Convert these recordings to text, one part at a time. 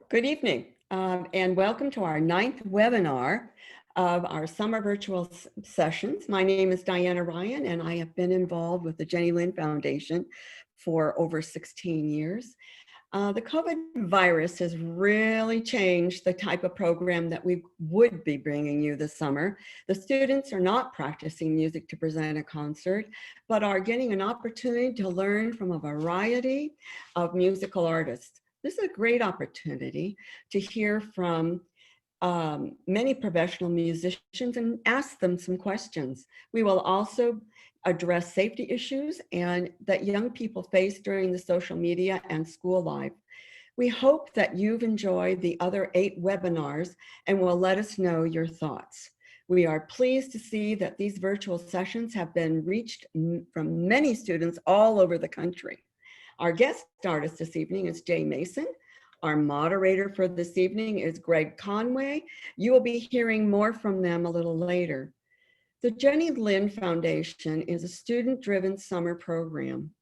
Good evening, and welcome to our 9th webinar of our summer virtual sessions. My name is Diana Ryan, and I have been involved with the Jenny Lind Foundation for over 16 years. The COVID virus has really changed the type of program that we would be bringing you this summer. The students are not practicing music to present a concert, but are getting an opportunity to learn from a variety of musical artists. This is a great opportunity to hear from many professional musicians and ask them some questions. We will also address safety issues and that young people face during the social media and school life. We hope that you've enjoyed the other 8 webinars and will let us know your thoughts. We are pleased to see that these virtual sessions have been reached from many students all over the country. Our guest artist this evening is Jay Mason. Our moderator for this evening is Greg Conway. You will be hearing more from them a little later. The Jenny Lind Foundation is a student-driven summer program.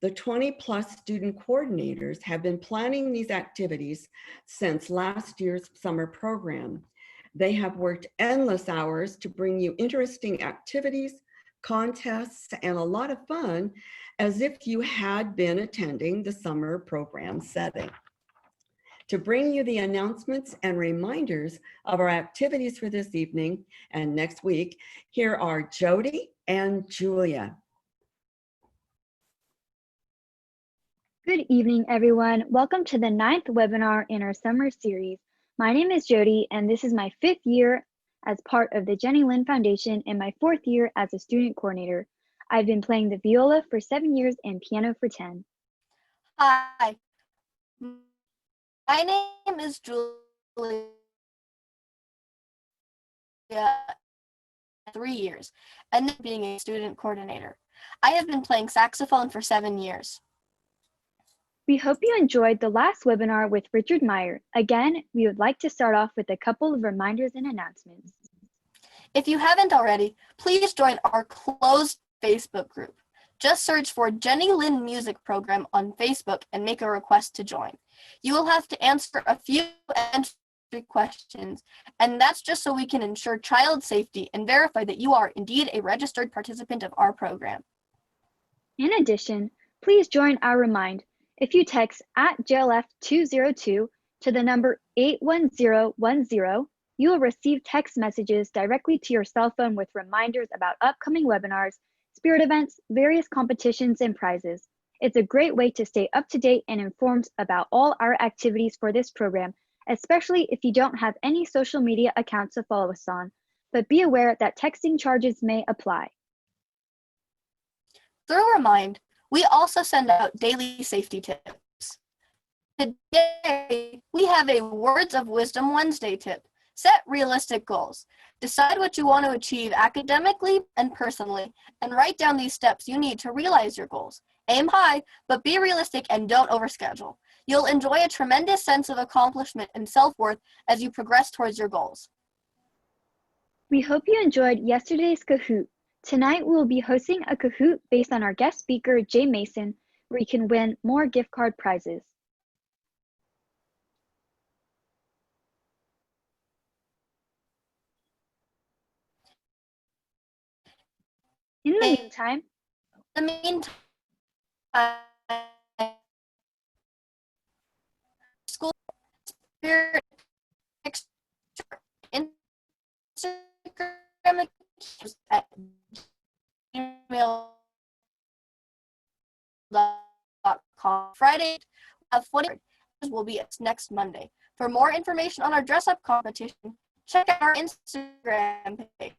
The 20+ student coordinators have been planning these activities since last year's summer program. They have worked endless hours to bring you interesting activities, contests, and a lot of fun as if you had been attending the summer program setting. To bring you the announcements and reminders of our activities for this evening and next week, here are Jody and Julia. Good evening, everyone. Welcome to the 9th webinar in our summer series. My name is Jody, and this is my 5th year as part of the Jenny Lind Foundation and my 4th year as a student coordinator. I've been playing the viola for 7 years and piano for 10. Hi, my name is Julia, 3 years, and then being a student coordinator. I have been playing saxophone for 7 years. We hope you enjoyed the last webinar with Richard Meyer. Again, we would like to start off with a couple of reminders and announcements. If you haven't already, please join our closed Facebook group. Just search for Jenny Lind Music Program on Facebook and make a request to join. You will have to answer a few entry questions, and that's just so we can ensure child safety and verify that you are indeed a registered participant of our program. In addition, please join our Remind. If you text @JLF202 to the number 81010, you will receive text messages directly to your cell phone with reminders about upcoming webinars, spirit events, various competitions, and prizes. It's a great way to stay up to date and informed about all our activities for this program, especially if you don't have any social media accounts to follow us on, but be aware that texting charges may apply. Through Remind, we also send out daily safety tips. Today, we have a Words of Wisdom Wednesday tip. Set realistic goals. Decide what you want to achieve academically and personally, and write down these steps you need to realize your goals. Aim high, but be realistic and don't overschedule. You'll enjoy a tremendous sense of accomplishment and self-worth as you progress towards your goals. We hope you enjoyed yesterday's Kahoot. Tonight, we will be hosting a Kahoot based on our guest speaker, Jay Mason, where you can win more gift card prizes. In the meantime, school spirit Instagram at gmail.com. Friday of 40 will be next Monday. For more information on our dress-up competition, check out our Instagram page.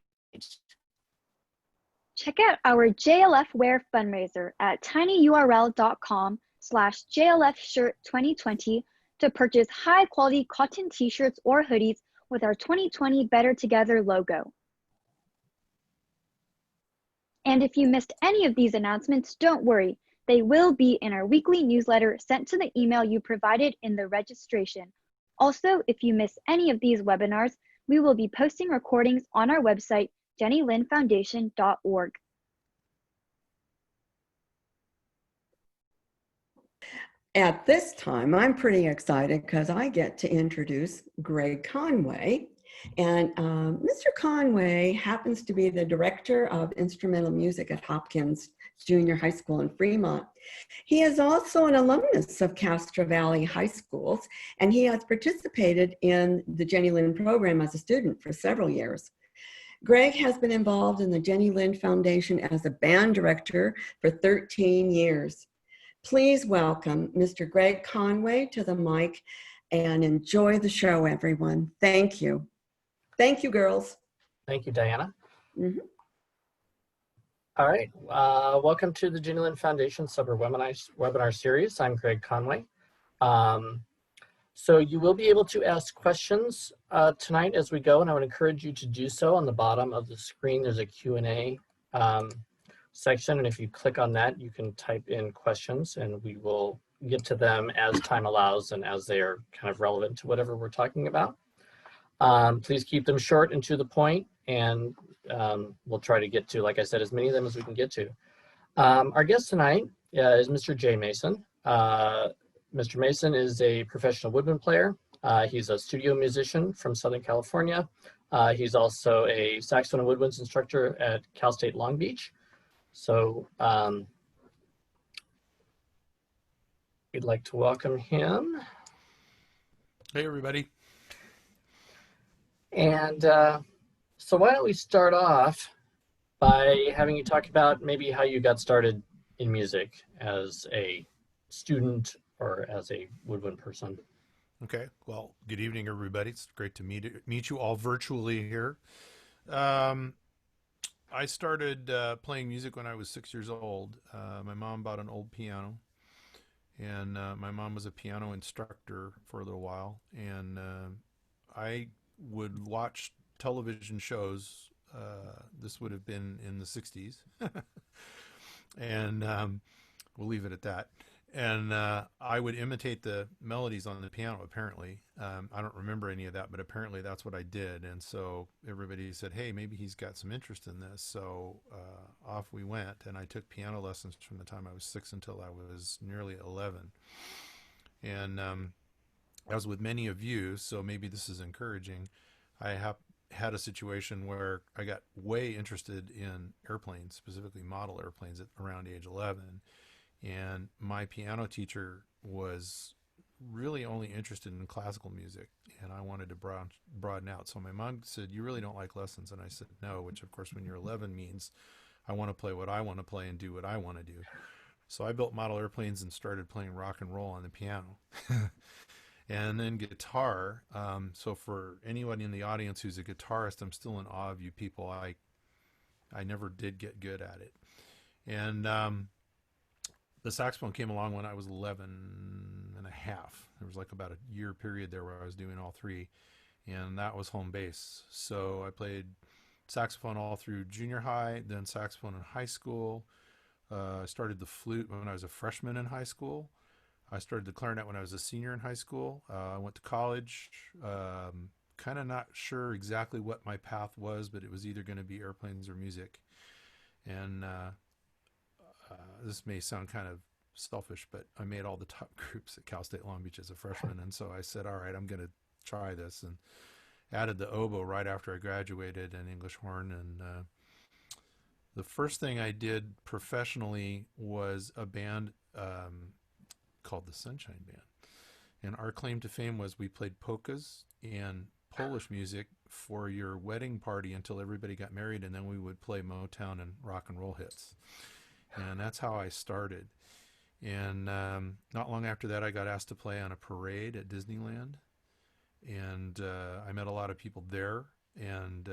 check out our JLF Wear fundraiser at tinyurl.com/JLFshirt2020 to purchase high-quality cotton t-shirts or hoodies with our 2020 Better Together logo. And if you missed any of these announcements, don't worry. They will be in our weekly newsletter sent to the email you provided in the registration. Also, if you miss any of these webinars, we will be posting recordings on our website, jennylindfoundation.org. At this time, I'm pretty excited because I get to introduce Greg Conway. And Mr. Conway happens to be the director of instrumental music at Hopkins Junior High School in Fremont. He is also an alumnus of Castro Valley High Schools, and he has participated in the Jenny Lind program as a student for several years. Greg has been involved in the Jenny Lind Foundation as a band director for 13 years. Please welcome Mr. Greg Conway to the mic and enjoy the show, everyone. Thank you. Thank you, girls. Thank you, Diana. Mhm. All right, welcome to the Jenny Lind Foundation Summer Webinar Series. I'm Greg Conway. So you will be able to ask questions tonight as we go, and I would encourage you to do so. On the bottom of the screen, there's a Q&A section, and if you click on that, you can type in questions, and we will get to them as time allows and as they are kind of relevant to whatever we're talking about. Please keep them short and to the point, and we'll try to get to, like I said, as many of them as we can get to. Our guest tonight is Mr. Jay Mason. Mr. Mason is a professional woodwind player. He's a studio musician from Southern California. He's also a saxophone and woodwinds instructor at Cal State Long Beach. So we'd like to welcome him. Hey, everybody. And so why don't we start off by having you talk about maybe how you got started in music as a student or as a woodwind person. Okay. Well, good evening, everybody. It's great to meet you all virtually here. I started playing music when I was 6 years old. My mom bought an old piano, and my mom was a piano instructor for a little while. And I would watch television shows. This would have been in the 60s. And we'll leave it at that. And I would imitate the melodies on the piano, apparently. I don't remember any of that, but apparently that's what I did. And so everybody said, hey, maybe he's got some interest in this. So off we went, and I took piano lessons from the time I was 6 until I was nearly 11. And as with many of you, so maybe this is encouraging, I had a situation where I got way interested in airplanes, specifically model airplanes, at around age 11. And my piano teacher was really only interested in classical music, and I wanted to broaden out. So my mom said, you really don't like lessons? And I said, no, which of course when you're 11 means I want to play what I want to play and do what I want to do. So I built model airplanes and started playing rock and roll on the piano. And then guitar. So for anyone in the audience who's a guitarist, I'm still in awe of you people. I never did get good at it. And the saxophone came along when I was 11 and a half. There was like about a year period there where I was doing all three, and that was home base. So I played saxophone all through junior high, then saxophone in high school. I started the flute when I was a freshman in high school. I started the clarinet when I was a senior in high school. I went to college, kind of not sure exactly what my path was, but it was either going to be airplanes or music. And this may sound kind of selfish, but I made all the top groups at Cal State Long Beach as a freshman. And so I said, all right, I'm going to try this, and added the oboe right after I graduated, and English horn. And the first thing I did professionally was a band called the Sunshine Band. And our claim to fame was we played polkas and Polish music for your wedding party until everybody got married, and then we would play Motown and rock and roll hits. And that's how I started. And not long after that, I got asked to play on a parade at Disneyland. And I met a lot of people there. And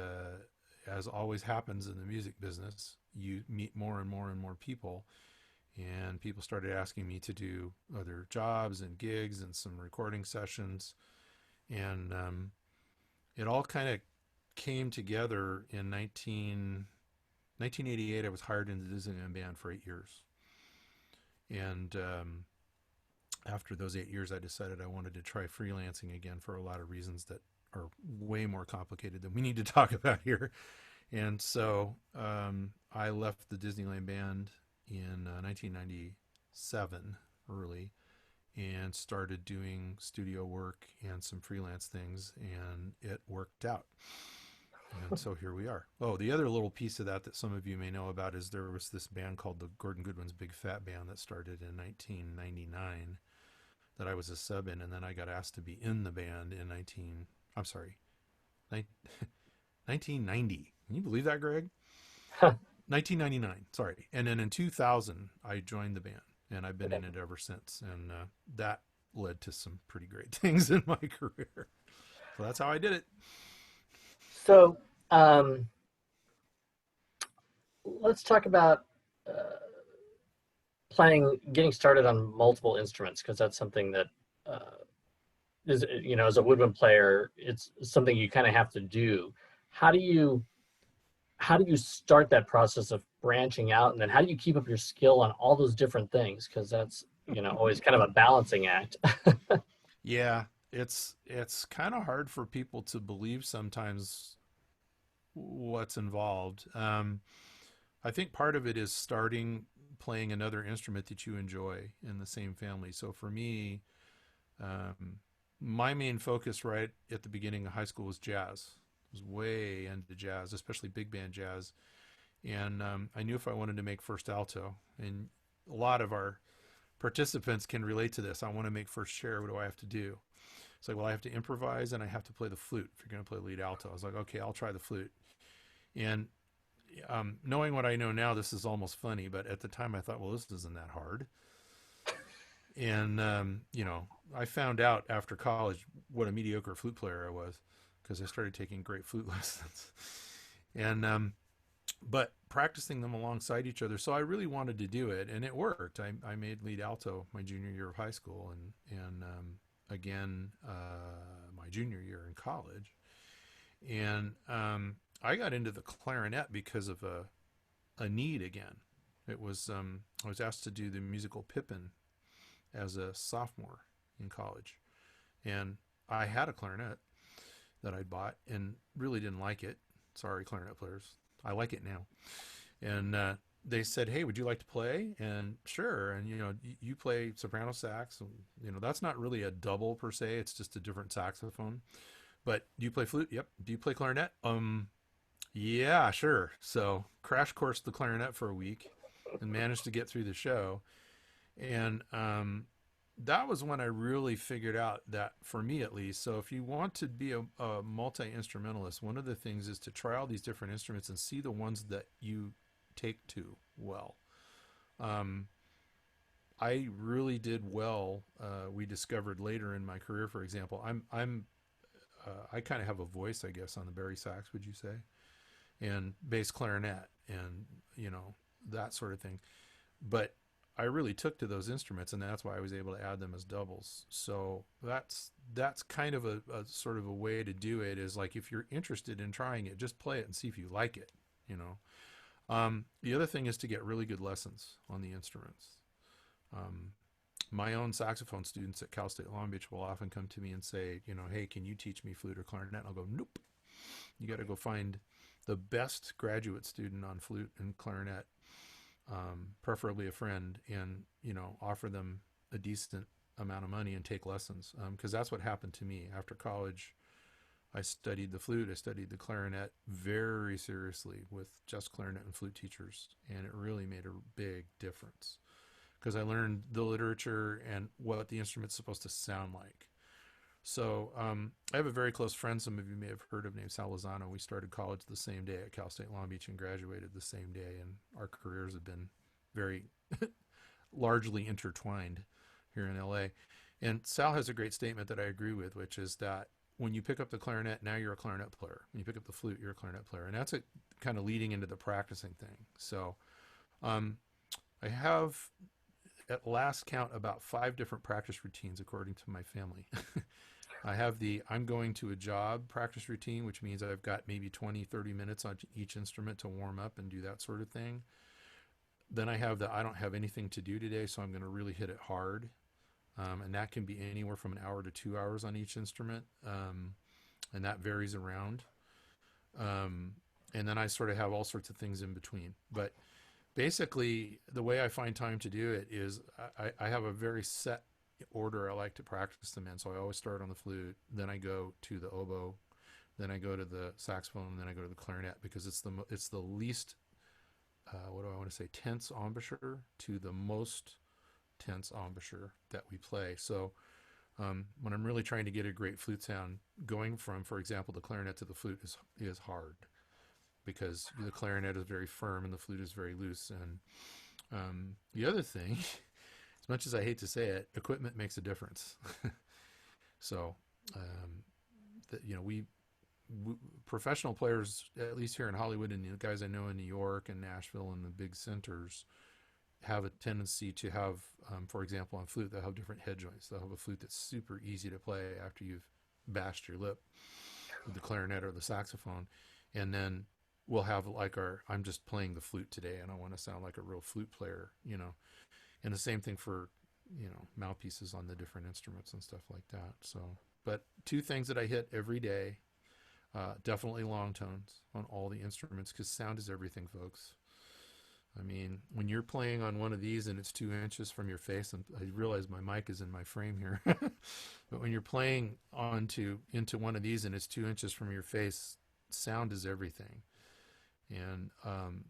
as always happens in the music business, you meet more and more and more people. And people started asking me to do other jobs and gigs and some recording sessions. And it all kind of came together in 1988. I was hired into the Disneyland Band for 8 years. And after those 8 years, I decided I wanted to try freelancing again for a lot of reasons that are way more complicated than we need to talk about here. And so I left the Disneyland Band in 1997 early, and started doing studio work and some freelance things, and it worked out. And so here we are. Oh, the other little piece of that some of you may know about is there was this band called the Gordon Goodwin's Big Fat Band that started in 1999 that I was a sub in, and then I got asked to be in the band in 1990. Can you believe that, Greg? 1999, sorry. And then in 2000, I joined the band, and I've been in it ever since. And that led to some pretty great things in my career. So that's how I did it. So let's talk about getting started on multiple instruments, because that's something that is, as a woodwind player, it's something you kind of have to do. How do you start that process of branching out, and then how do you keep up your skill on all those different things? Because that's always kind of a balancing act. Yeah, it's kind of hard for people to believe sometimes what's involved. I think part of it is starting playing another instrument that you enjoy in the same family. So for me, my main focus right at the beginning of high school was jazz. I was way into jazz, especially big band jazz. And I knew if I wanted to make first alto, and a lot of our participants can relate to this. I want to make first chair. What do I have to do? It's like, well, I have to improvise and I have to play the flute if you're going to play lead alto. I was like, okay, I'll try the flute. And knowing what I know now, this is almost funny, but at the time I thought, well, this isn't that hard. And, I found out after college what a mediocre flute player I was, because I started taking great flute lessons. And, but practicing them alongside each other. So I really wanted to do it, and it worked. I made lead alto my junior year of high school, and again my junior year in college. And I got into the clarinet because of a need again. It was I was asked to do the musical Pippin as a sophomore in college, and I had a clarinet that I'd bought and really didn't like it. Sorry, clarinet players. I like it now. And they said, hey, would you like to play? And sure. And, you play soprano sax. And, that's not really a double per se. It's just a different saxophone. But do you play flute? Yep. Do you play clarinet? Yeah, sure. So crash course the clarinet for a week and managed to get through the show. And that was when I really figured out that, for me at least, so if you want to be a multi-instrumentalist, one of the things is to try all these different instruments and see the ones that you take to well. I really did well. We discovered later in my career, for example, I kind of have a voice, I guess, on the bari sax, would you say, and bass clarinet, and that sort of thing. But I really took to those instruments, and that's why I was able to add them as doubles. So that's kind of a sort of a way to do it, is like, if you're interested in trying it, just play it and see if you like it. The other thing is to get really good lessons on the instruments. My own saxophone students at Cal State Long Beach will often come to me and say, hey, can you teach me flute or clarinet? And I'll go, nope. You got to go find the best graduate student on flute and clarinet, preferably a friend, and offer them a decent amount of money and take lessons, because that's what happened to me after college. I studied the flute, I studied the clarinet very seriously with just clarinet and flute teachers, and it really made a big difference, because I learned the literature and what the instrument's supposed to sound like. So I have a very close friend, some of you may have heard of, named Sal Lozano. We started college the same day at Cal State Long Beach and graduated the same day, and our careers have been very largely intertwined here in LA. And Sal has a great statement that I agree with, which is that when you pick up the clarinet, now you're a clarinet player. When you pick up the flute, you're a clarinet player. And that's a kind of leading into the practicing thing. So I have, at last count, about 5 different practice routines according to my family. I have the I'm going to a job practice routine, which means I've got maybe 20, 30 minutes on each instrument to warm up and do that sort of thing. Then I have the I don't have anything to do today, so I'm going to really hit it hard. And that can be anywhere from an hour to 2 hours on each instrument. And that varies around. And then I sort of have all sorts of things in between. But basically, the way I find time to do it is I have a very set order I like to practice them in. So I always start on the flute, then I go to the oboe, then I go to the saxophone, and then I go to the clarinet, because it's the least what do I want to say, tense embouchure to the most tense embouchure that we play. So when I'm really trying to get a great flute sound, going from, for example, the clarinet to the flute is hard, because the clarinet is very firm and the flute is very loose. And the other thing, as much as I hate to say it, equipment makes a difference. So, we professional players, at least here in Hollywood, and the guys I know in New York and Nashville and the big centers, have a tendency to have, for example, on flute, they'll have different head joints. They'll have a flute that's super easy to play after you've bashed your lip with the clarinet or the saxophone. And then we'll have like I'm just playing the flute today and I want to sound like a real flute player, and the same thing for, mouthpieces on the different instruments and stuff like that. So, but two things that I hit every day, definitely long tones on all the instruments, because sound is everything, folks. I mean, when you're playing on one of these and it's 2 inches from your face, and I realize my mic is in my frame here, but when you're playing into one of these and it's 2 inches from your face, sound is everything. And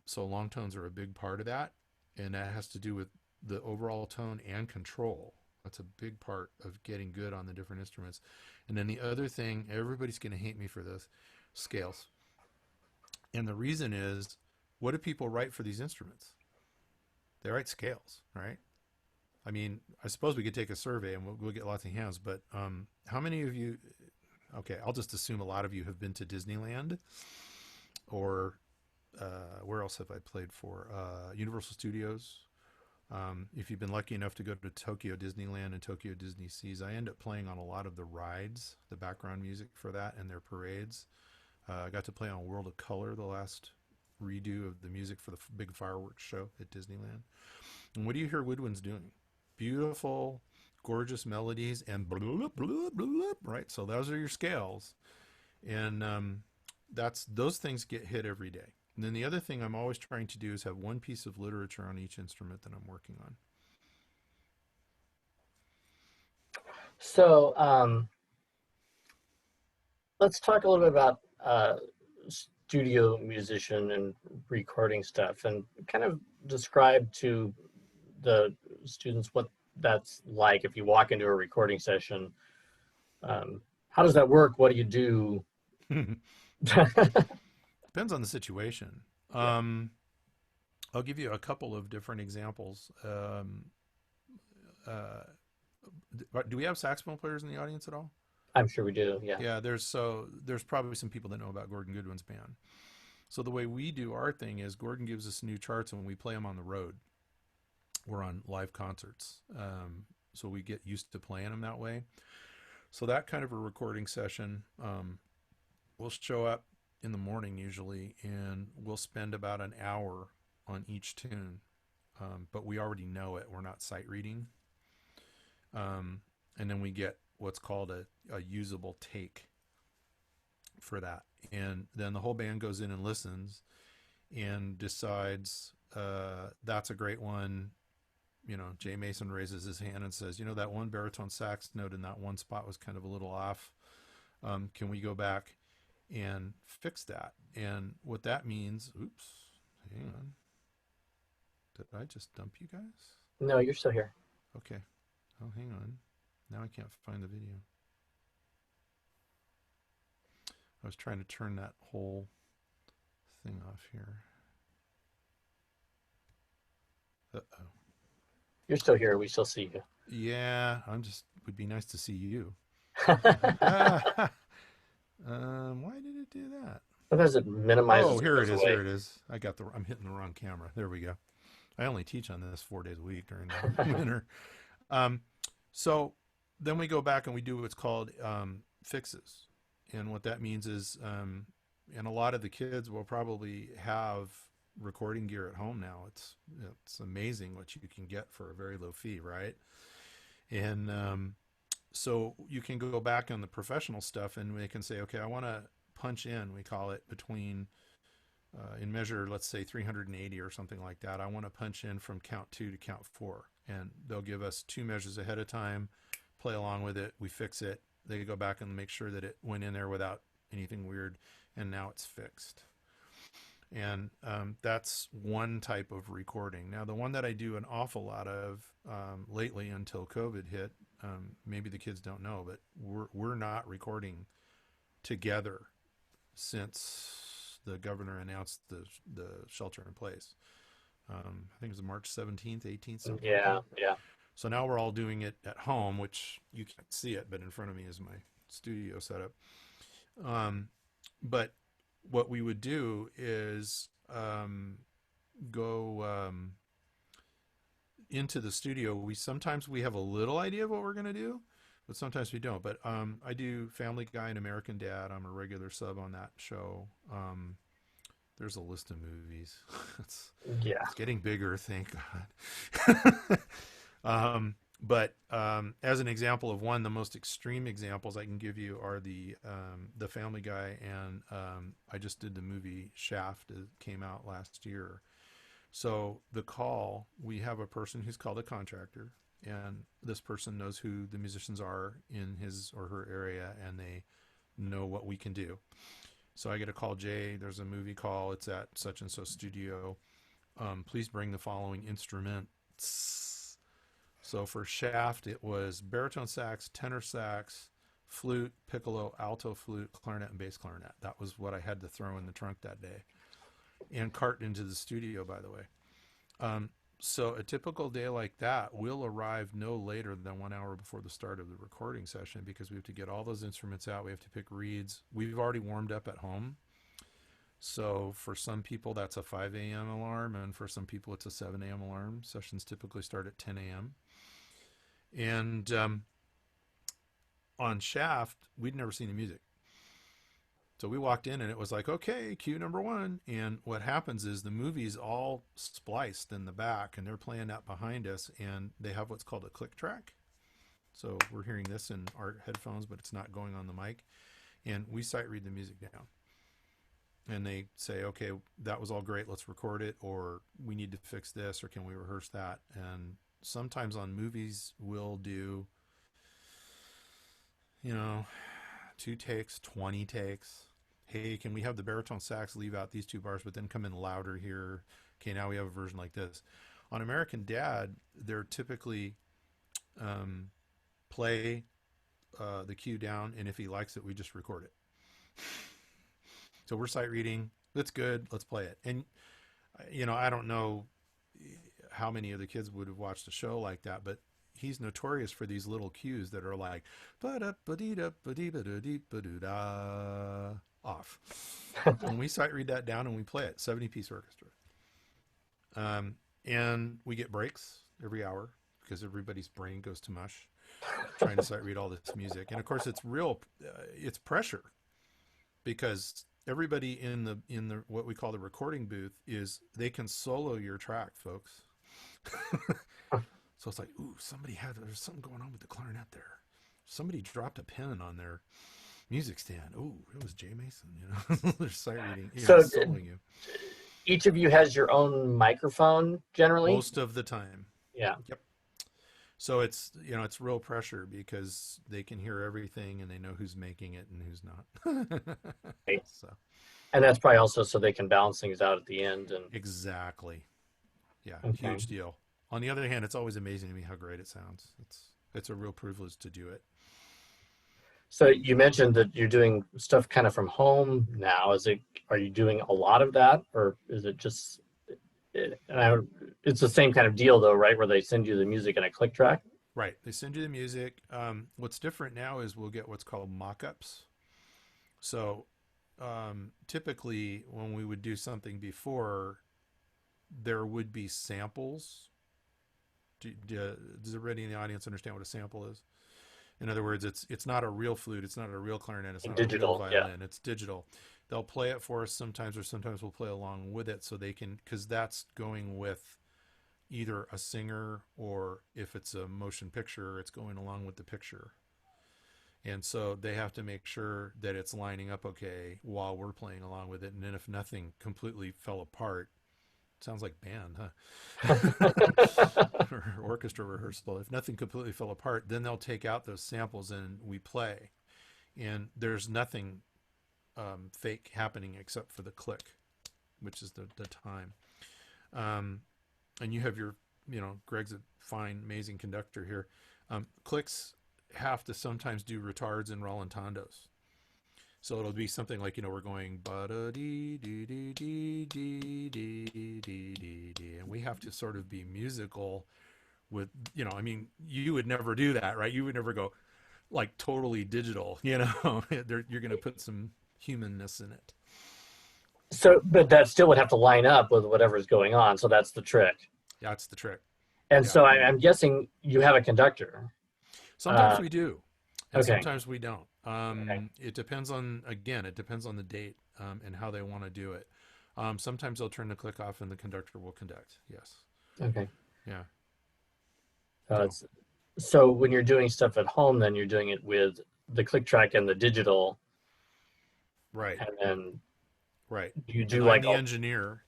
so long tones are a big part of that, and that has to do with the overall tone and control. That's a big part of getting good on the different instruments. And then the other thing, everybody's going to hate me for this, scales. And the reason is, what do people write for these instruments? They write scales, right? I mean, I suppose we could take a survey and we'll get lots of hands, but how many of you, okay, I'll just assume a lot of you have been to Disneyland, or where else have I played for? Universal Studios. If you've been lucky enough to go to Tokyo Disneyland and Tokyo Disney Seas, I end up playing on a lot of the rides, the background music for that, and their parades. I got to play on World of Color, the last redo of the music for the big fireworks show at Disneyland. And what do you hear woodwinds doing? Beautiful, gorgeous melodies and blah, blah, blah, blah, blah, right? So those are your scales. And those things get hit every day. And then the other thing I'm always trying to do is have one piece of literature on each instrument that I'm working on. So let's talk a little bit about studio musician and recording stuff, and kind of describe to the students what that's like if you walk into a recording session. How does that work? What do you do? Depends on the situation. Yeah. I'll give you a couple of different examples. Do we have saxophone players in the audience at all? I'm sure we do, yeah. Yeah, there's probably some people that know about Gordon Goodwin's band. So the way we do our thing is Gordon gives us new charts and we play them on the road. We're on live concerts. So we get used to playing them that way. So that kind of a recording session, we'll show up in the morning usually, and we'll spend about an hour on each tune. But we already know it. We're not sight reading. And then we get what's called a usable take for that. And then the whole band goes in and listens and decides, that's a great one. Jay Mason raises his hand and says, that one baritone sax note in that one spot was kind of a little off. Can we go back and fix that? And what that means, oops, hang on. Did I just dump you guys? No, you're still here. Okay. Oh, hang on. Now I can't find the video. I was trying to turn that whole thing off here. Uh-oh. You're still here. We still see you. Yeah, would be nice to see you. Why did it do that? Sometimes it minimizes. Oh, here it is. Here it is. I'm hitting the wrong camera. There we go. I only teach on this 4 days a week during the winter. So then we go back and we do what's called fixes. And what that means is, and a lot of the kids will probably have recording gear at home now. It's amazing what you can get for a very low fee, right? And so you can go back on the professional stuff and they can say, okay, I want to punch in, we call it, between in measure, let's say 380 or something like that. I want to punch in from count 2 to count 4. and they'll give us 2 measures ahead of time, play along with it, we fix it, they go back and make sure that it went in there without anything weird, and now it's fixed. And that's one type of recording. Now, the one that I do an awful lot of lately until COVID hit, maybe the kids don't know, but we're not recording together since the governor announced the shelter in place. I think it was March 17th, 18th, something like that. Yeah. So now we're all doing it at home, which you can't see it, but in front of me is my studio setup. But what we would do is go into the studio. Sometimes we have a little idea of what we're going to do, but sometimes we don't. But I do Family Guy and American Dad. I'm a regular sub on that show. There's a list of movies. It's getting bigger, thank God. But as an example of one, the most extreme examples I can give you are the Family Guy, and I just did the movie Shaft. It came out last year. So the call, we have a person who's called a contractor, and this person knows who the musicians are in his or her area, and they know what we can do. So I get a call, Jay, there's a movie call, it's at such and so studio. Please bring the following instruments. So for Shaft, it was baritone sax, tenor sax, flute, piccolo, alto flute, clarinet, and bass clarinet. That was what I had to throw in the trunk that day. And cart into the studio, by the way. So a typical day like that will arrive no later than 1 hour before the start of the recording session, because we have to get all those instruments out. We have to pick reeds. We've already warmed up at home. So for some people, that's a 5 a.m. alarm, and for some people, it's a 7 a.m. alarm. Sessions typically start at 10 a.m. And on Shaft, we'd never seen the music. So we walked in and it was like, okay, cue number 1. And what happens is the movie's all spliced in the back, and they're playing that behind us, and they have what's called a click track. So we're hearing this in our headphones, but it's not going on the mic. And we sight read the music down. And they say, okay, that was all great, let's record it, or we need to fix this, or can we rehearse that? And sometimes on movies, we'll do, 2 takes, 20 takes. Hey, can we have the baritone sax leave out these 2 bars, but then come in louder here? Okay, now we have a version like this. On American Dad, they're typically play the cue down, and if he likes it, we just record it. So we're sight reading. That's good. Let's play it. And, I don't know how many of the kids would have watched a show like that, but he's notorious for these little cues that are like off. And we sight read that down and we play it. 70-piece orchestra. And we get breaks every hour because everybody's brain goes to mush trying to sight read all this music. And of course it's it's pressure, because everybody in the what we call the recording booth they can solo your track, folks. So it's like, ooh, there's something going on with the clarinet there. Somebody dropped a pen on their music stand. Ooh, it was Jay Mason, They're sight reading, soloing you. Each of you has your own microphone generally? Most of the time. Yeah. Yep. So it's, it's real pressure because they can hear everything and they know who's making it and who's not. Right. So. And that's probably also so they can balance things out at the end. And exactly. Yeah, okay. Huge deal. On the other hand, it's always amazing to me how great it sounds. It's a real privilege to do it. So you mentioned that you're doing stuff kind of from home now. Are you doing a lot of that, or is it just? It's the same kind of deal though, right? Where they send you the music in a click track. Right. They send you the music. What's different now is we'll get what's called mock-ups. So typically when we would do something before, there would be samples. Does everybody in the audience understand what a sample is? In other words, it's not a real flute, it's not a real clarinet, it's not digital, a real violin, It's digital. They'll play it for us sometimes, or sometimes we'll play along with it so they can, because that's going with either a singer, or if it's a motion picture, it's going along with the picture. And so they have to make sure that it's lining up okay while we're playing along with it. And then if nothing completely fell apart, Sounds like band, huh? Or orchestra rehearsal. If nothing completely fell apart, then they'll take out those samples and we play. And there's nothing fake happening except for the click, which is the time. And you have your, Greg's a fine, amazing conductor here. Clicks have to sometimes do retards and rallentandos. So it'll be something like, we're going ba da dee dee dee dee dee dee dee dee, and we have to sort of be musical with, you would never do that, right? You would never go like totally digital, you're going to put some humanness in it. So, but that still would have to line up with whatever's going on. So that's the trick. That's the trick. And Yeah. so I'm guessing you have a conductor. Sometimes we do, and okay. sometimes we don't. Okay. It depends on the date and how they want to do it. Sometimes they'll turn the click off and the conductor will conduct. Yes. Okay. Yeah. So when you're doing stuff at home, then you're doing it with the click track and the digital. Right. And then right. You do and like I'm the engineer.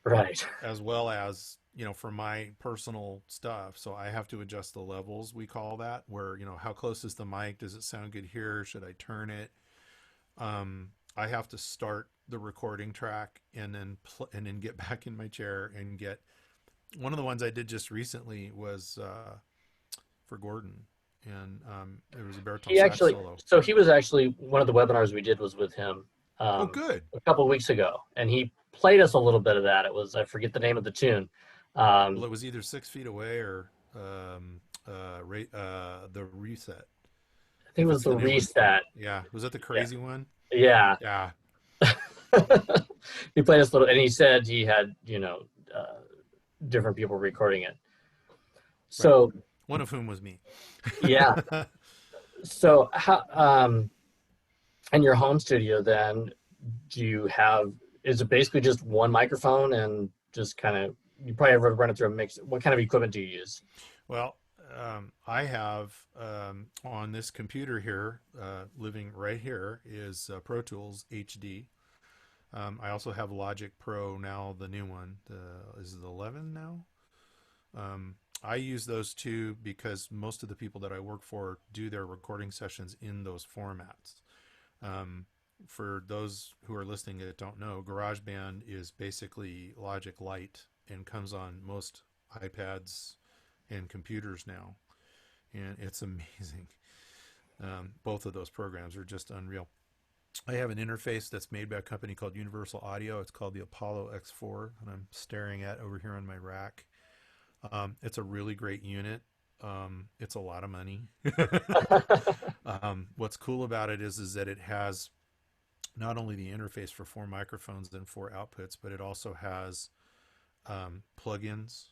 Right. As well as, for my personal stuff. So I have to adjust the levels, we call that, where, how close is the mic? Does it sound good here? Should I turn it? I have to start the recording track and then get back in my chair and get one of the ones I did just recently was for Gordon, and it was a baritone sax solo. So he was actually one of the webinars we did was with him. Oh, good. A couple of weeks ago, and he played us a little bit of that. It was, I forget the name of the tune. Well, it was either 6 Feet Away or the Reset. I think it was the Reset. Yeah. Was that the crazy one? Yeah. Yeah. He played us a little, and he said he had, different people recording it. So right. One of whom was me. Yeah. So how, in your home studio then, is it basically just one microphone and just kind of, you probably ever run it through a mix? What kind of equipment do you use? Well, I have on this computer here, living right here, is Pro Tools HD. I also have Logic Pro now, the new one. Is it 11 now? I use those two because most of the people that I work for do their recording sessions in those formats. For those who are listening that don't know, GarageBand is basically Logic Lite and comes on most iPads and computers now, and it's amazing. Both of those programs are just unreal. I have an interface that's made by a company called Universal Audio. It's called the Apollo X4, and I'm staring at over here on my rack. It's a really great unit. It's a lot of money. What's cool about it is that it has not only the interface for 4 microphones and 4 outputs, but it also has plugins.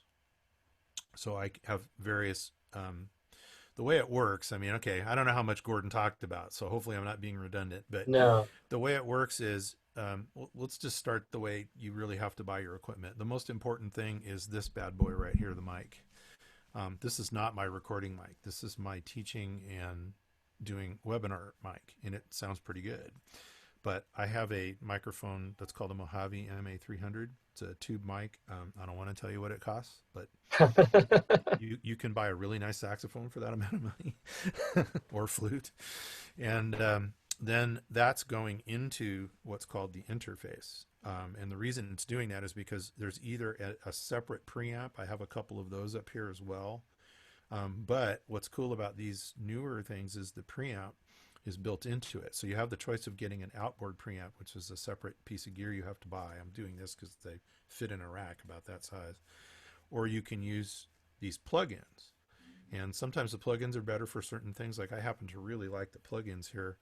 So I have various, the way it works, I don't know how much Gordon talked about, so hopefully I'm not being redundant, but no. The way it works is, let's just start the way you really have to buy your equipment. The most important thing is this bad boy right here, the mic. This is not my recording mic. This is my teaching and doing webinar mic, and it sounds pretty good. But I have a microphone that's called a Mojave MA300. It's a tube mic. I don't want to tell you what it costs, but you can buy a really nice saxophone for that amount of money or flute. And then that's going into what's called the interface. And the reason it's doing that is because there's either a separate preamp. I have a couple of those up here as well. But what's cool about these newer things is the preamp is built into it. So you have the choice of getting an outboard preamp, which is a separate piece of gear you have to buy. I'm doing this because they fit in a rack about that size. Or you can use these plugins. And sometimes the plugins are better for certain things. Like I happen to really like the plugins here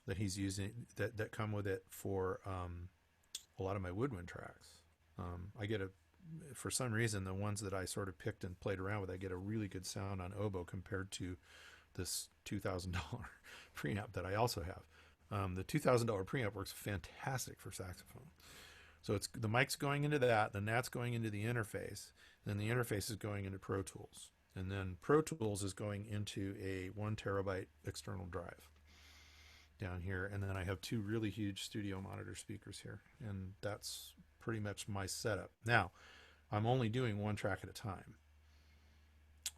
that he's using that come with it for a lot of my woodwind tracks. I get for some reason, the ones that I sort of picked and played around with, I get a really good sound on oboe compared to this $2,000 preamp that I also have. The $2,000 preamp works fantastic for saxophone. So it's the mic's going into that, then that's going into the interface, then the interface is going into Pro Tools, and then Pro Tools is going into a 1 terabyte external drive down here, and then I have 2 really huge studio monitor speakers here, and that's pretty much my setup. Now, I'm only doing one track at a time,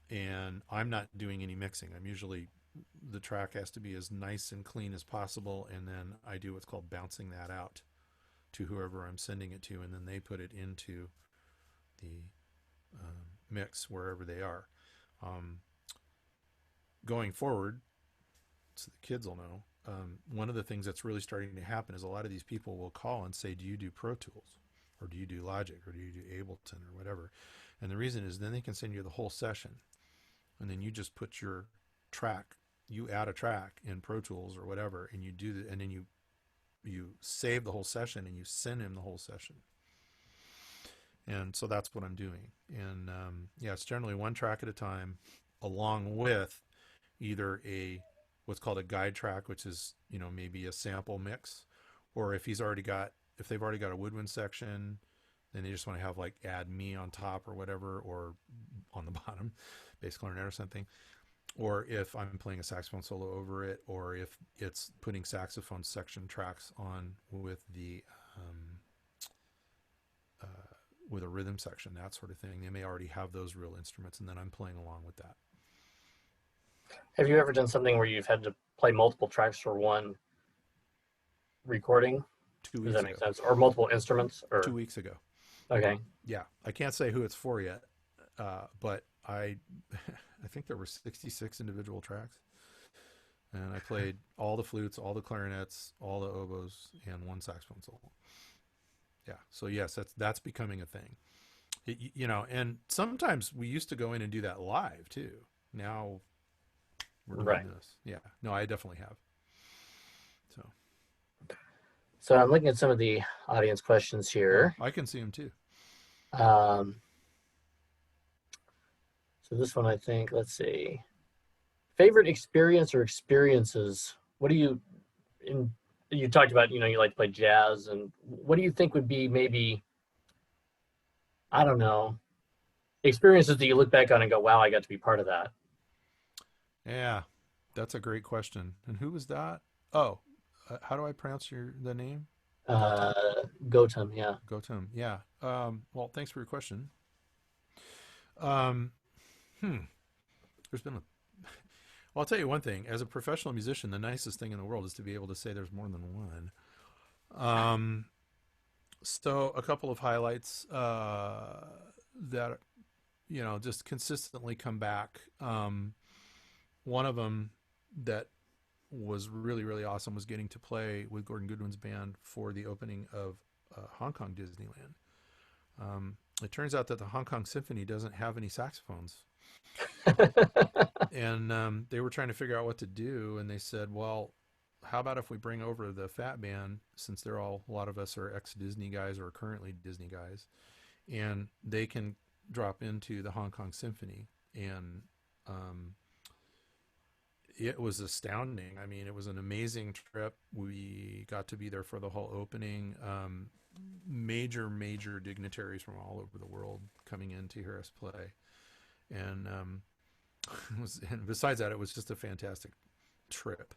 and I'm not doing any mixing. I'm usually, the track has to be as nice and clean as possible, and then I do what's called bouncing that out to whoever I'm sending it to, and then they put it into the mix wherever they are. Going forward, so the kids will know, one of the things that's really starting to happen is a lot of these people will call and say, do you do Pro Tools, or do you do Logic, or do you do Ableton, or whatever? And the reason is then they can send you the whole session, and then you just put your track, you add a track in Pro Tools or whatever, and you do and then you save the whole session and you send him the whole session. And so that's what I'm doing. And yeah, it's generally one track at a time, along with either what's called a guide track, which is, you know, maybe a sample mix, or if they've already got a woodwind section, then they just want to have like add me on top or whatever, or on the bottom, bass clarinet or something. Or if I'm playing a saxophone solo over it, or if it's putting saxophone section tracks on with with a rhythm section, that sort of thing. They may already have those real instruments, and then I'm playing along with that. Have you ever done something where you've had to play multiple tracks for one recording? 2 weeks Does that make ago. sense? Or multiple instruments? Or 2 weeks ago. okay. Yeah, I can't say who it's for yet, but I think there were 66 individual tracks, and I played all the flutes, all the clarinets, all the oboes, and one saxophone solo. Yeah, so yes, that's becoming a thing. You know, and sometimes we used to go in and do that live too. Now we're doing this. Yeah, no, I definitely have. So I'm looking at some of the audience questions here. I can see them too. So this one, I think, let's see. Favorite experience or experiences? What do you talked about, you know, you like to play jazz, and what do you think would be maybe, I don't know, experiences that you look back on and go, wow, I got to be part of that? Yeah, that's a great question. And who was that? Oh, how do I pronounce the name? Gautam, yeah. Gautam, yeah. Well, thanks for your question. There's been well, I'll tell you one thing. As a professional musician, the nicest thing in the world is to be able to say there's more than one. So a couple of highlights that, you know, just consistently come back. One of them that was really, really awesome was getting to play with Gordon Goodwin's band for the opening of Hong Kong Disneyland. It turns out that the Hong Kong Symphony doesn't have any saxophones. And they were trying to figure out what to do, and they said, well, how about if we bring over the Fat Band, since a lot of us are ex-Disney guys or currently Disney guys, and they can drop into the Hong Kong Symphony. And it was astounding. I mean, it was an amazing trip. We got to be there for the whole opening. Major dignitaries from all over the world coming in to hear us play. And and besides that, it was just a fantastic trip.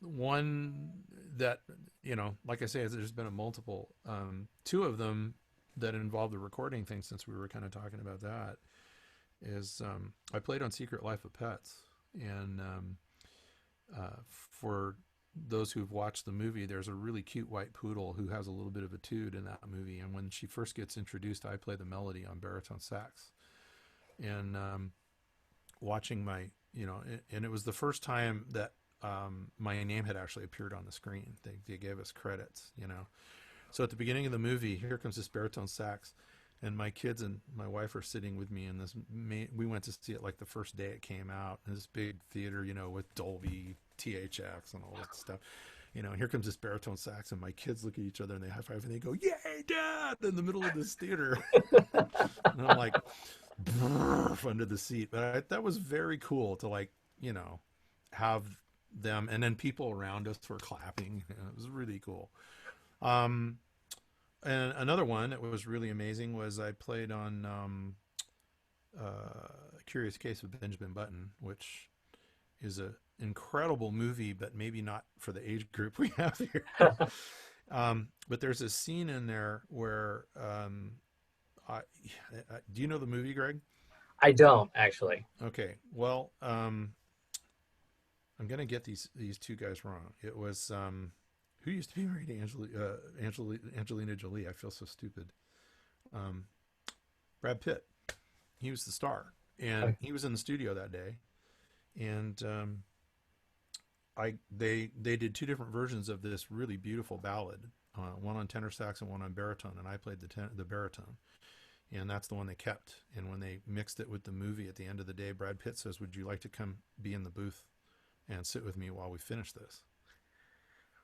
One that, you know, like I say, there's been a multiple. Two of them that involved the recording thing, since we were kind of talking about that, is I played on Secret Life of Pets. And for those who've watched the movie, there's a really cute white poodle who has a little bit of a toot in that movie. And when she first gets introduced, I play the melody on baritone sax. And watching and it was the first time that my name had actually appeared on the screen. They gave us credits, you know. So at the beginning of the movie, here comes this baritone sax, and my kids and my wife are sitting with me, and we went to see it like the first day it came out in this big theater, you know, with Dolby THX and all that stuff. You know, and here comes this baritone sax, and my kids look at each other and they high five and they go, "Yay, Dad!" in the middle of this theater. And I'm like, under the seat. But that was very cool to, like, you know, have them, and then people around us were clapping. It was really cool. And another one that was really amazing was I played on Curious Case of Benjamin Button, which is an incredible movie, but maybe not for the age group we have here. But there's a scene in there where I, do you know the movie, Greg? I don't actually. Okay. Well, I'm gonna get these two guys wrong. It was who used to be married to Angelina Jolie. I feel so stupid. Brad Pitt. He was the star, and he was in the studio that day, and they did two different versions of this really beautiful ballad, one on tenor sax and one on baritone, and I played the baritone, and that's the one they kept. And when they mixed it with the movie at the end of the day, Brad Pitt says, "Would you like to come be in the booth and sit with me while we finish this?"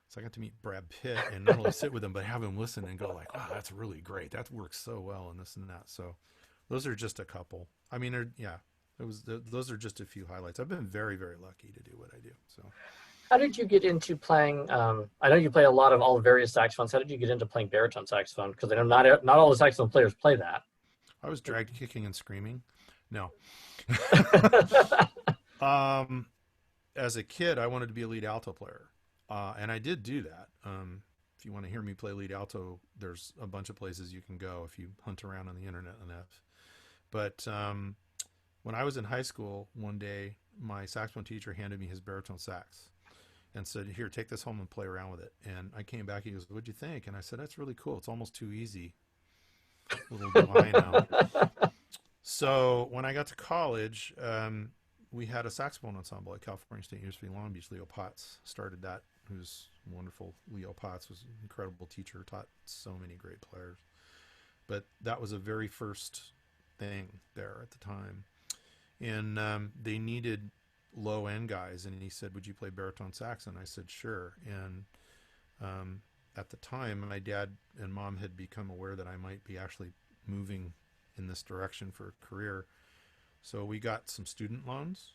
So I got to meet Brad Pitt and not only sit with him, but have him listen and go like, "Wow, that's really great. That works so well," and this and that. So those are just a couple. I mean, those are just a few highlights. I've been very, very lucky to do what I do. So How did you get into playing? I know you play a lot of all the various saxophones. How did you get into playing baritone saxophone? Because I know not all the saxophone players play that. I was dragged kicking and screaming. No. As a kid, I wanted to be a lead alto player. And I did do that. If you want to hear me play lead alto, there's a bunch of places you can go if you hunt around on the internet enough. But when I was in high school, one day, my saxophone teacher handed me his baritone sax and said, "Here, take this home and play around with it." And I came back, he goes, "What'd you think?" And I said, "That's really cool. It's almost too easy." Little do I know. So when I got to college, we had a saxophone ensemble at California State University in Long Beach. Leo Potts started that, who's wonderful. Leo Potts was an incredible teacher, taught so many great players. But that was a very first thing there at the time. And they needed low-end guys, and he said, "Would you play baritone sax?" And I said, "Sure." And at the time, my dad and mom had become aware that I might be actually moving in this direction for a career. So we got some student loans,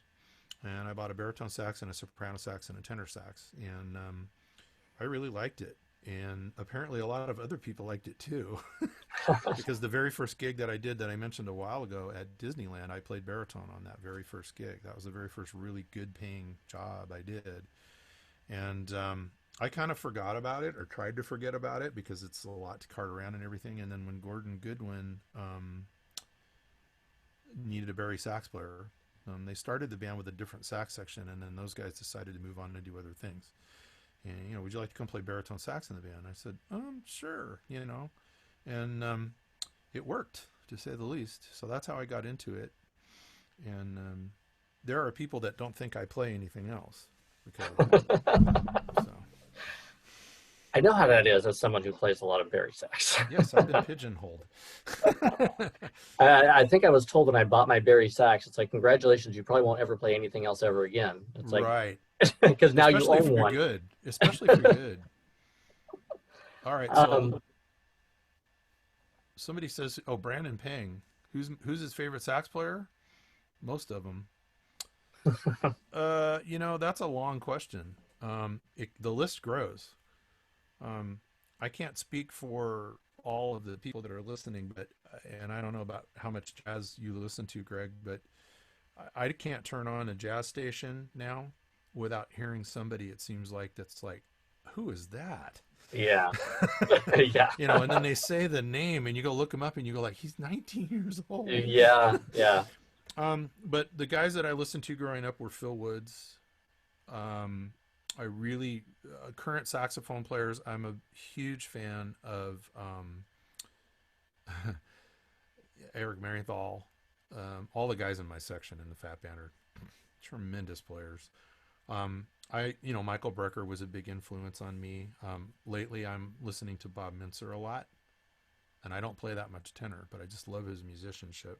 and I bought a baritone sax and a soprano sax and a tenor sax, and I really liked it. And apparently a lot of other people liked it too, because the very first gig that I did that I mentioned a while ago at Disneyland, I played baritone on that very first gig. That was the very first really good paying job I did. And I kind of forgot about it, or tried to forget about it, because it's a lot to cart around and everything. And then when Gordon Goodwin needed a bari sax player, they started the band with a different sax section, and then those guys decided to move on and do other things. And, "Would you like to come play baritone sax in the band?" I said, "Sure," and it worked, to say the least. So that's how I got into it. And there are people that don't think I play anything else because of that. So. I know how that is as someone who plays a lot of bari sax. Yes, I've been pigeonholed. I think I was told when I bought my bari sax, it's like, "Congratulations, you probably won't ever play anything else ever again." It's like, right. because now Especially you if own you're one. good. Especially if you're good. All right, so somebody says, "Oh, Brandon Pang, who's his favorite sax player?" Most of them. That's a long question. The list grows. I can't speak for all of the people that are listening, and I don't know about how much jazz you listen to, Greg, but I can't turn on a jazz station now without hearing somebody, it seems like, that's like, "Who is that?" Yeah. Yeah. And then they say the name and you go look him up and you go like, he's 19 years old. Yeah. Yeah. But the guys that I listened to growing up were Phil Woods. I really, current saxophone players, I'm a huge fan of Eric Marienthal. All the guys in my section in the Fat Band are tremendous players. Michael Brecker was a big influence on me. Lately, I'm listening to Bob Mintzer a lot, and I don't play that much tenor, but I just love his musicianship.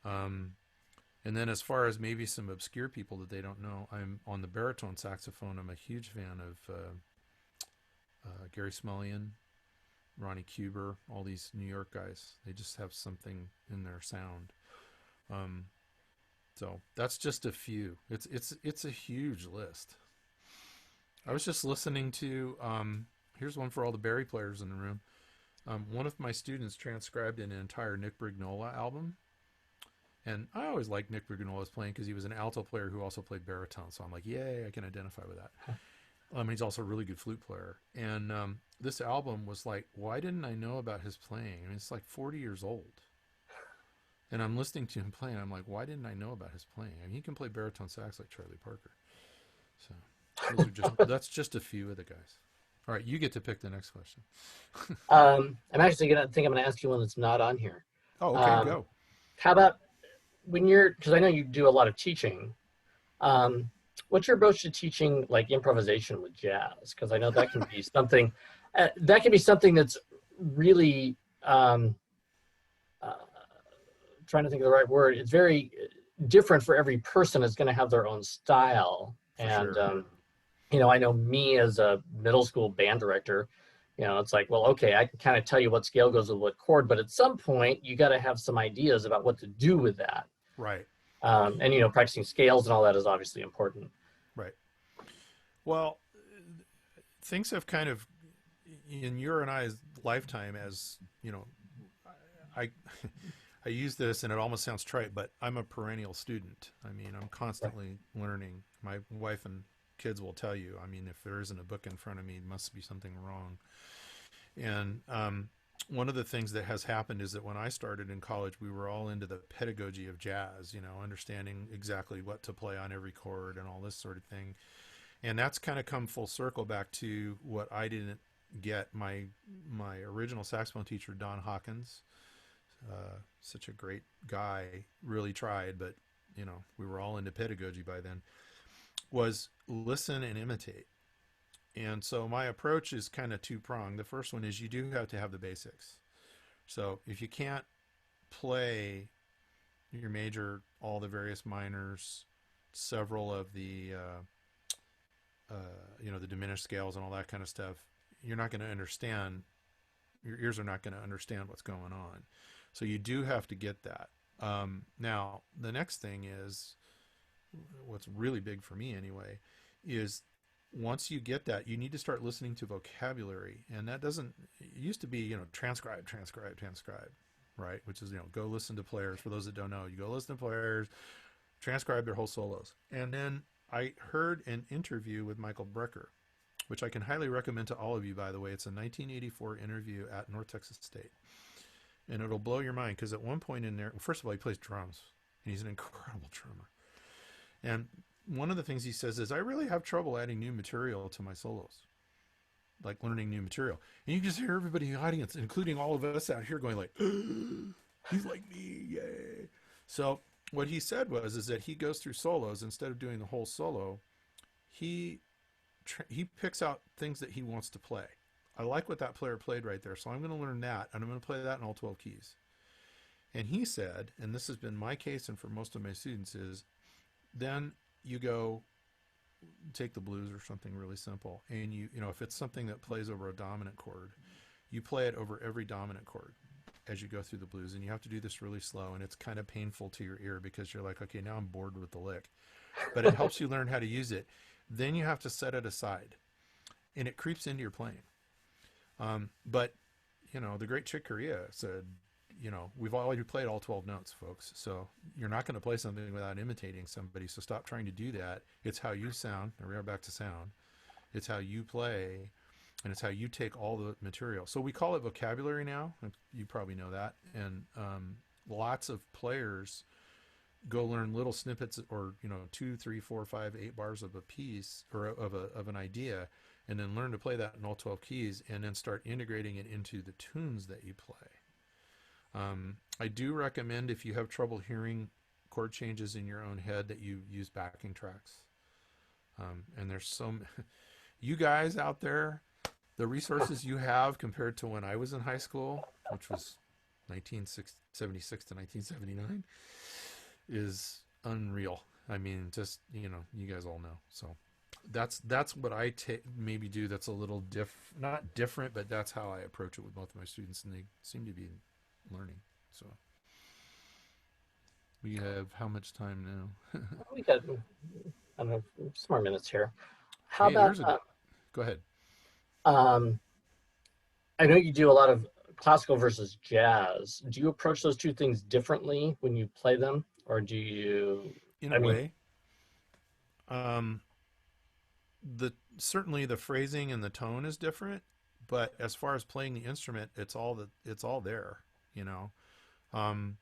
And then as far as maybe some obscure people that they don't know, I'm on the baritone saxophone. I'm a huge fan of Gary Smullian, Ronnie Cuber, all these New York guys. They just have something in their sound. So that's just a few. It's a huge list. I was just listening to, here's one for all the bari players in the room. One of my students transcribed an entire Nick Brignola album. And I always liked Nick Brignola's playing because he was an alto player who also played baritone. So I'm like, yay, I can identify with that. He's also a really good flute player. And this album was like, why didn't I know about his playing? I mean, it's like 40 years old. And I'm listening to him play, and I'm like, why didn't I know about his playing? I mean, he can play baritone sax like Charlie Parker. So those are that's just a few of the guys. All right, you get to pick the next question. I'm actually I'm gonna ask you one that's not on here. Oh, okay, go. How about when you're, because I know you do a lot of teaching. What's your approach to teaching like improvisation with jazz? Because I know that can be something that's really trying to think of the right word. It's very different for every person. It's going to have their own style. And Sure. you know, I know me as a middle school band director, you know, it's like, well, okay, I can kind of tell you what scale goes with what chord, but at some point you got to have some ideas about what to do with that. Right. And, you know, practicing scales and all that is obviously important. Right. Well, things have kind of, in your and I's lifetime, as you know, I I use this and it almost sounds trite, but I'm a perennial student. I mean, I'm constantly learning. My wife and kids will tell you. I mean, if there isn't a book in front of me, it must be something wrong. And one of the things that has happened is that when I started in college, we were all into the pedagogy of jazz, you know, understanding exactly what to play on every chord and all this sort of thing. And that's kind of come full circle back to what I didn't get. My original saxophone teacher, Don Hawkins, such a great guy, really tried, but you know, we were all into pedagogy by then, was listen and imitate. And so my approach is kind of two-pronged. The first one is you do have to have the basics. So if you can't play your major, all the various minors, several of the you know, the diminished scales and all that kind of stuff, you're not going to understand. Your ears are not going to understand what's going on. So you do have to get that. Now, the next thing is, what's really big for me anyway, is once you get that, you need to start listening to vocabulary. And that doesn't, it used to be, you know, transcribe, right? Which is, you know, go listen to players. For those that don't know, you go listen to players, transcribe their whole solos. And then I heard an interview with Michael Brecker, which I can highly recommend to all of you, by the way. It's a 1984 interview at North Texas State. And it'll blow your mind, because at one point in there, first of all, he plays drums, and he's an incredible drummer. And one of the things he says is, I really have trouble adding new material to my solos, like learning new material. And you can just hear everybody in the audience, including all of us out here, going like, he's like me, yay. So what he said is that he goes through solos. Instead of doing the whole solo, he picks out things that he wants to play. I like what that player played right there, so I'm going to learn that, and I'm going to play that in all 12 keys. And he said, and this has been my case and for most of my students, is then you go take the blues or something really simple, and you know, if it's something that plays over a dominant chord, you play it over every dominant chord as you go through the blues, and you have to do this really slow, and it's kind of painful to your ear because you're like, okay, now I'm bored with the lick. But it helps you learn how to use it. Then you have to set it aside, and it creeps into your playing. But, you know, the great Chick Corea said, you know, we've already played all 12 notes, folks. So you're not going to play something without imitating somebody. So stop trying to do that. It's how you sound. And we are back to sound. It's how you play, and it's how you take all the material. So we call it vocabulary now. You probably know that. And lots of players go learn little snippets, or, you know, 2, 3, 4, 5, 8 bars of a piece, or of an idea, and then learn to play that in all 12 keys, and then start integrating it into the tunes that you play. I do recommend, if you have trouble hearing chord changes in your own head, that you use backing tracks. And there's some, you guys out there, the resources you have compared to when I was in high school, which was 1976 to 1979, is unreal. I mean, just, you know, you guys all know. So that's what I maybe do. That's a little not different, but that's how I approach it with both of my students, and they seem to be learning. So we have how much time now? We got, I don't know, some more minutes here. How Hey, about, go ahead. I know you do a lot of classical versus jazz. Do you approach those two things differently when you play them, or do you? In a way. certainly the phrasing and the tone is different, but as far as playing the instrument, it's all there, you know. Um,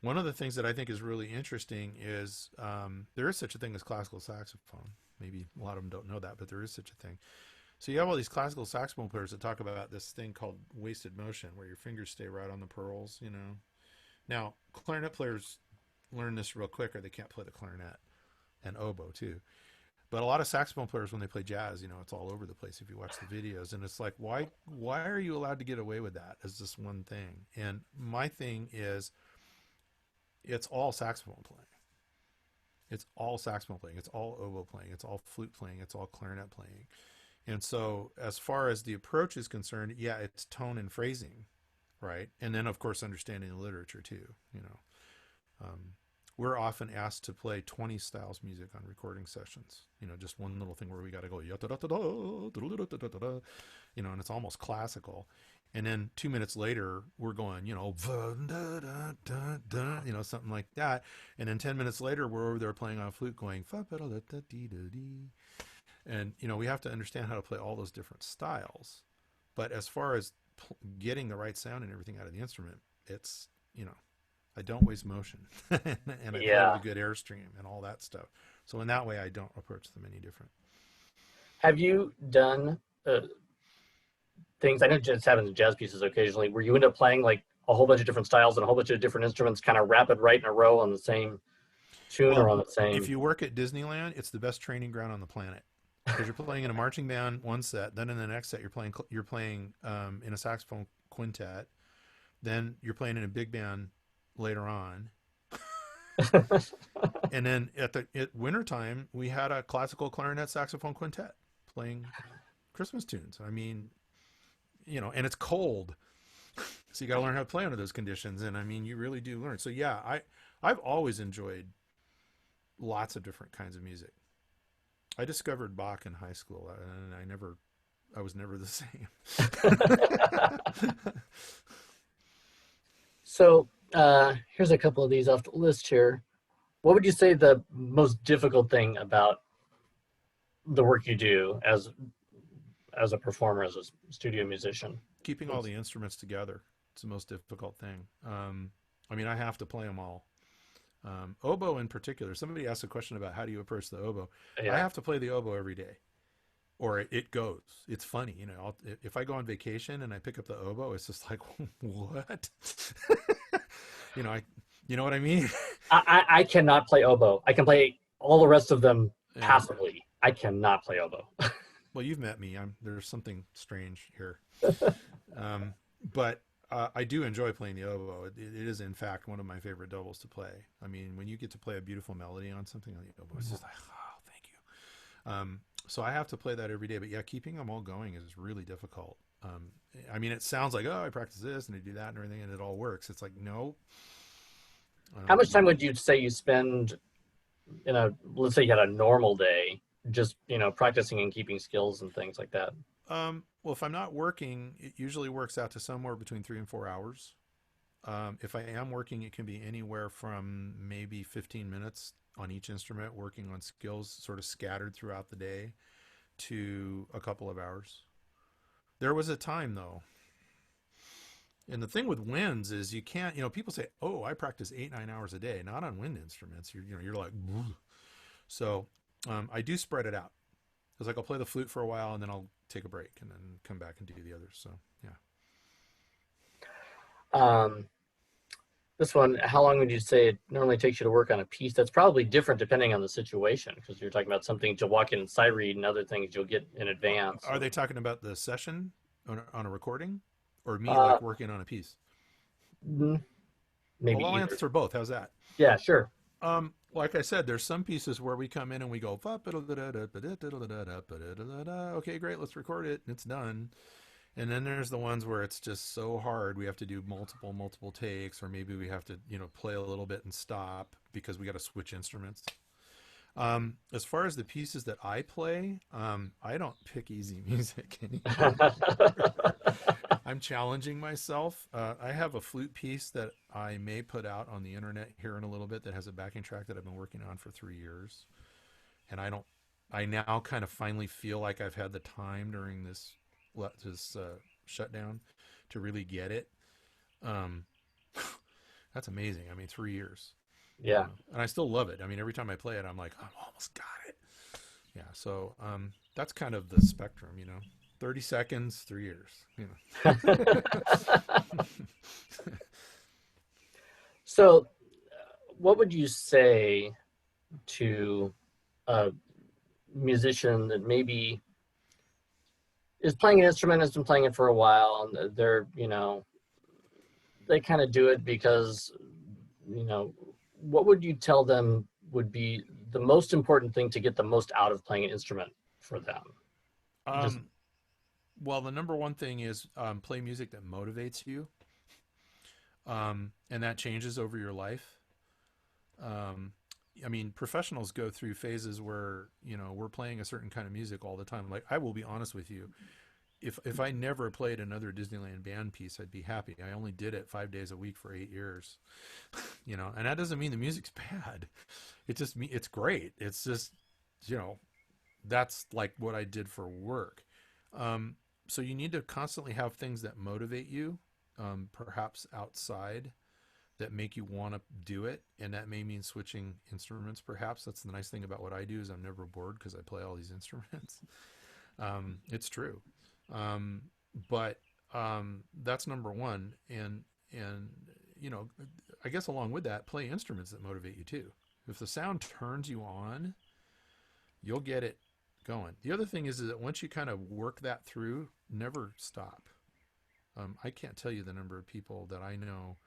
One of the things that I think is really interesting is there is such a thing as classical saxophone. Maybe a lot of them don't know that, but there is such a thing. So you have all these classical saxophone players that talk about this thing called wasted motion, where your fingers stay right on the pearls, you know. Now, clarinet players learn this real quick, or they can't play the clarinet, and oboe too. But a lot of saxophone players, when they play jazz, you know, it's all over the place if you watch the videos. And it's like, why are you allowed to get away with that as this one thing? And my thing is, it's all saxophone playing. It's all saxophone playing. It's all oboe playing. It's all flute playing. It's all clarinet playing. And so as far as the approach is concerned, yeah, it's tone and phrasing, right? And then, of course, understanding the literature too, you know. We're often asked to play 20 styles music on recording sessions. You know, just one little thing where we got to go, you know, and it's almost classical. And then 2 minutes later, we're going, you know, you know, something like that. And then 10 minutes later, we're over there playing on a flute going, and, you know, we have to understand how to play all those different styles. But as far as getting the right sound and everything out of the instrument, it's, you know, I don't waste motion and I play with a good airstream and all that stuff. So in that way, I don't approach them any different. Have you done things, I know it just happens in jazz pieces occasionally, where you end up playing like a whole bunch of different styles and a whole bunch of different instruments kind of rapid right in a row on the same tune or on the same... If you work at Disneyland, it's the best training ground on the planet. Because you're playing in a marching band one set, then in the next set you're playing in a saxophone quintet, then you're playing in a big band later on. And then at wintertime, we had a classical clarinet saxophone quintet playing Christmas tunes. I mean, you know, and it's cold. So you got to learn how to play under those conditions. And I mean, you really do learn. So yeah, I've always enjoyed lots of different kinds of music. I discovered Bach in high school and I was never the same. So here's a couple of these off the list here. What would you say the most difficult thing about the work you do as a performer, as a studio musician? Keeping all the instruments together. It's the most difficult thing. I mean, I have to play them all. Oboe in particular. Somebody asked a question about how do you approach the oboe. Yeah. I have to play the oboe every day, or it goes. It's funny, you know. If I go on vacation and I pick up the oboe, it's just like, what? You know what I mean? I cannot play oboe. I can play all the rest of them passively. I cannot play oboe. Well, you've met me. There's something strange here. But I do enjoy playing the oboe. It is, in fact, one of my favorite doubles to play. I mean, when you get to play a beautiful melody on something on the oboe, it's just like, oh, thank you. So I have to play that every day. But yeah, keeping them all going is really difficult. I mean, it sounds like, oh, I practice this and I do that and everything, and it all works. It's like, no. How much time would you say you spend let's say you had a normal day, just, you know, practicing and keeping skills and things like that? Well, if I'm not working, it usually works out to somewhere between 3 and 4 hours. If I am working, it can be anywhere from maybe 15 minutes on each instrument, working on skills sort of scattered throughout the day, to a couple of hours. There was a time, though, and the thing with winds is you can't, you know, people say, oh, I practice 8-9 hours a day, not on wind instruments. You're like, bleh. So I do spread it out. It's like I'll play the flute for a while and then I'll take a break and then come back and do the others. So yeah. This one, how long would you say it normally takes you to work on a piece? That's probably different depending on the situation, because you're talking about something to walk in and sight read and other things you'll get in advance. Are they talking about the session on a recording, or me like working on a piece? Maybe well, I'll answer both. How's that? Yeah, sure. Like I said, there's some pieces where we come in and we go, okay, great, let's record it, and it's done. And then there's the ones where it's just so hard we have to do multiple takes, or maybe we have to, you know, play a little bit and stop because we got to switch instruments. As far as the pieces that I play, I don't pick easy music anymore. I'm challenging myself. I have a flute piece that I may put out on the internet here in a little bit that has a backing track that I've been working on for 3 years. And I don't I now kind of finally feel like I've had the time during this shutdown to really get it. Um, that's amazing. I mean, 3 years. Yeah. And I still love it. I mean, every time I play it, I'm like, I almost got it. Yeah. So that's kind of the spectrum, 30 seconds, 3 years, So what would you say to a musician that maybe is playing an instrument, has been playing it for a while, and they're, they kind of do it because, what would you tell them would be the most important thing to get the most out of playing an instrument for them? Well, the number one thing is play music that motivates you. And that changes over your life. I mean, professionals go through phases where, we're playing a certain kind of music all the time. Like, I will be honest with you. If I never played another Disneyland band piece, I'd be happy. I only did it 5 days a week for 8 years, and that doesn't mean the music's bad. It's great. It's just, that's like what I did for work. So you need to constantly have things that motivate you, perhaps outside, that make you want to do it. And that may mean switching instruments, perhaps. That's the nice thing about what I do, is I'm never bored because I play all these instruments. It's true. But that's number one. And I guess along with that, play instruments that motivate you too. If the sound turns you on, you'll get it going. The other thing is that once you kind of work that through, never stop. I can't tell you the number of people that I know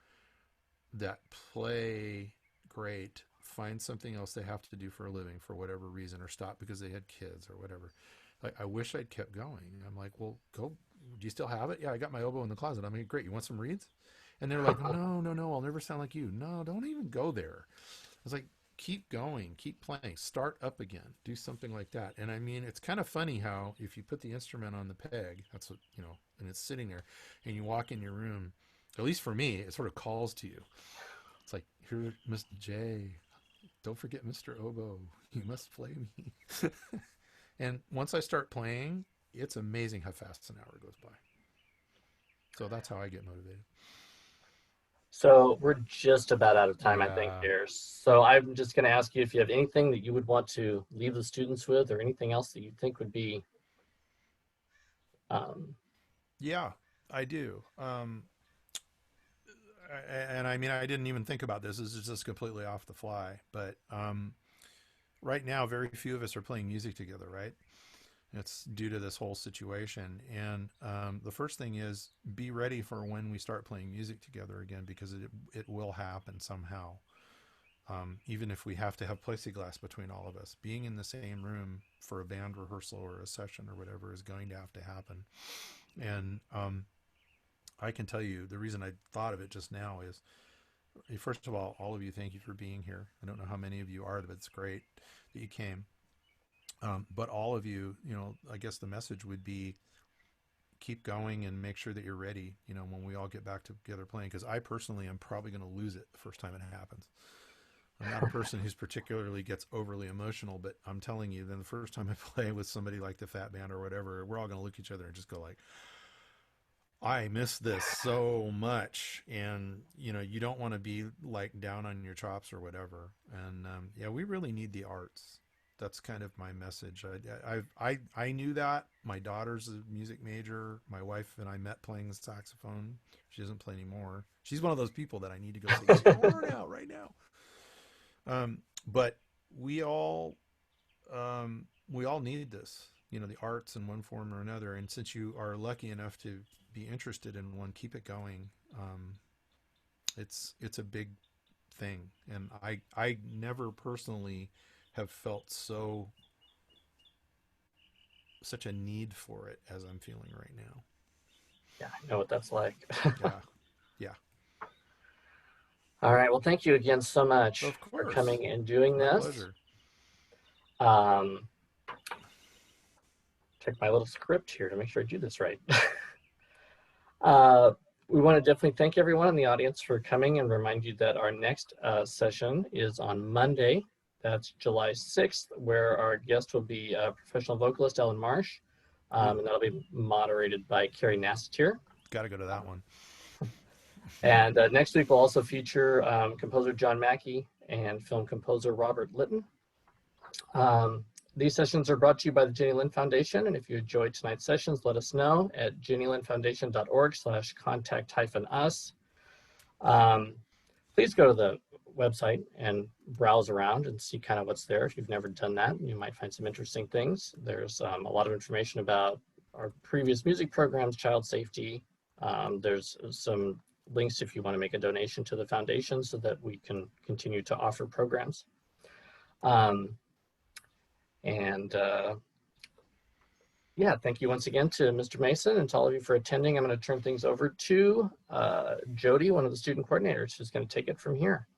that play great, find something else they have to do for a living for whatever reason, or stop because they had kids or whatever. Like, I wish I'd kept going. I'm like, well, go. Do you still have it? Yeah, I got my oboe in the closet. I'm like, great. You want some reeds? And they're like, no, I'll never sound like you. No, don't even go there. I was like, keep going, keep playing, start up again, do something like that. And I mean, it's kind of funny how if you put the instrument on the peg, that's what, and it's sitting there, and you walk in your room, at least for me, it sort of calls to you. It's like, here, Mr. J, don't forget Mr. Oboe, you must play me. And once I start playing, it's amazing how fast an hour goes by. So that's how I get motivated. So we're just about out of time, Yeah. I think, here. So I'm just going to ask you if you have anything that you would want to leave the students with, or anything else that you think would be. Yeah, I do. And I mean, I didn't even think about this. This is just completely off the fly. But right now, very few of us are playing music together, right? It's due to this whole situation. And the first thing is, be ready for when we start playing music together again, because it will happen somehow. Even if we have to have plexiglass between all of us, being in the same room for a band rehearsal or a session or whatever is going to have to happen. And I can tell you the reason I thought of it just now is, first of all of you, thank you for being here. I don't know how many of you are, but it's great that you came. But all of you, I guess the message would be, keep going and make sure that you're ready, when we all get back together playing. Because I personally am probably going to lose it the first time it happens. I'm not a person who's particularly gets overly emotional, but I'm telling you, then the first time I play with somebody like the Fat Band or whatever, we're all going to look at each other and just go like, I miss this so much. And, you don't want to be like down on your chops or whatever. And yeah, we really need the arts. That's kind of my message. I knew that. My daughter's a music major. My wife and I met playing the saxophone. She doesn't play anymore. She's one of those people that I need to go see. She's going out right now. But we all need this, the arts in one form or another. And since you are lucky enough to be interested in one, keep it going. It's a big thing. And I never personally have felt such a need for it as I'm feeling right now. Yeah, I know what that's like. Yeah. All right. Well, thank you again so much for coming and doing this. My pleasure. Check my little script here to make sure I do this right. We want to definitely thank everyone in the audience for coming, and remind you that our next session is on Monday, That's July 6th, where our guest will be professional vocalist Ellen Marsh, and that'll be moderated by Carrie Nasseter. Got to go to that one. And next week we'll also feature composer John Mackey and film composer Robert Litton. These sessions are brought to you by the Jenny Lind Foundation, and if you enjoyed tonight's sessions, let us know at jennylindfoundation.org/contact-us. Please go to the website and browse around and see kind of what's there. If you've never done that, you might find some interesting things. There's a lot of information about our previous music programs, child safety. There's some links if you want to make a donation to the foundation so that we can continue to offer programs. Yeah, thank you once again to Mr. Mason and to all of you for attending. I'm going to turn things over to Jody, one of the student coordinators, who's going to take it from here.